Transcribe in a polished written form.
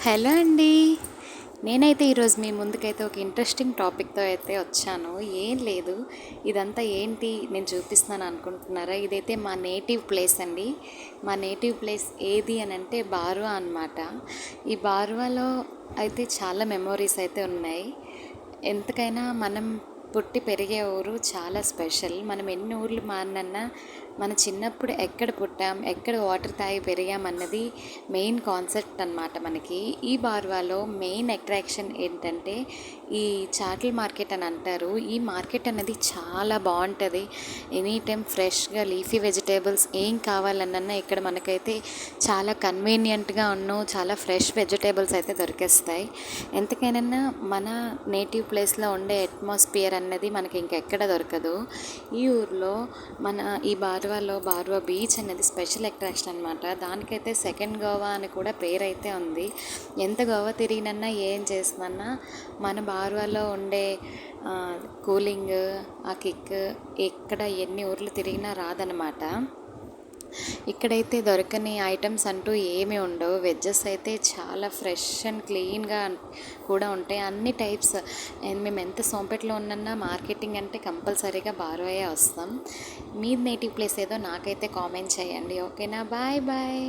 Hello అండి. నేనైతే ఈరోజు మీ ముందుకైతే ఒక ఇంట్రెస్టింగ్ టాపిక్తో అయితే వచ్చాను. ఏం లేదు, ఇదంతా ఏంటి నేను చూపిస్తున్నాను అనుకుంటున్నారా? ఇదైతే మా నేటివ్ ప్లేస్ అండి. మా నేటివ్ ప్లేస్ ఏది అని అంటే బార్వా అనమాట. ఈ బార్వాలో అయితే చాలా మెమోరీస్ అయితే ఉన్నాయి. ఎంతకైనా మనం పుట్టి పెరిగే ఊరు చాలా స్పెషల్. మనం ఎన్ని ఊర్లు మారినన్నా మన చిన్నప్పుడు ఎక్కడ పుట్టాం, ఎక్కడ వాటర్ తాగి పెరిగామన్నది మెయిన్ కాన్సెప్ట్ అనమాట మనకి. ఈ బార్వాలో మెయిన్ అట్రాక్షన్ ఏంటంటే ఈ చాటల్ మార్కెట్ అని అంటారు. ఈ మార్కెట్ అనేది చాలా బాగుంటుంది. ఎనీ టైం ఫ్రెష్గా లీఫీ వెజిటేబుల్స్ ఏం కావాలన్నా ఇక్కడ మనకైతే చాలా కన్వీనియంట్గా చాలా ఫ్రెష్ వెజిటేబుల్స్ అయితే దొరికేస్తాయి. ఎంతకైనా మన నేటివ్ ప్లేస్లో ఉండే అట్మాస్ఫియర్ అన్నది మనకి ఇంకెక్కడ దొరకదు. ఈ ఊర్లో ఈ బార్వా బీచ్ అనేది స్పెషల్ అట్రాక్షన్ అనమాట. దానికైతే సెకండ్ గోవా అని కూడా పేరు అయితే ఉంది. ఎంత గోవా తిరిగినన్నా ఏం చేసినన్నా మన బార్వాలో ఉండే కూలింగ్, ఆ కిక్ ఎక్కడ ఎన్ని ఊర్లు తిరిగినా రాదనమాట. ఇక్కడైతే దొరకని ఐటమ్స్ అంటూ ఏమీ ఉండవు. వెజ్జెస్ అయితే చాలా ఫ్రెష్ అండ్ క్లీన్గా కూడా ఉంటాయి. అన్ని టైప్స్. మేము ఎంత సోంపేటలో ఉన్నన్నా మార్కెటింగ్ అంటే కంపల్సరీగా బార్వాయే వస్తాం. మీ నేటివ్ ప్లేస్ ఏదో నాకైతే కామెంట్ చేయండి. ఓకేనా? Bye bye.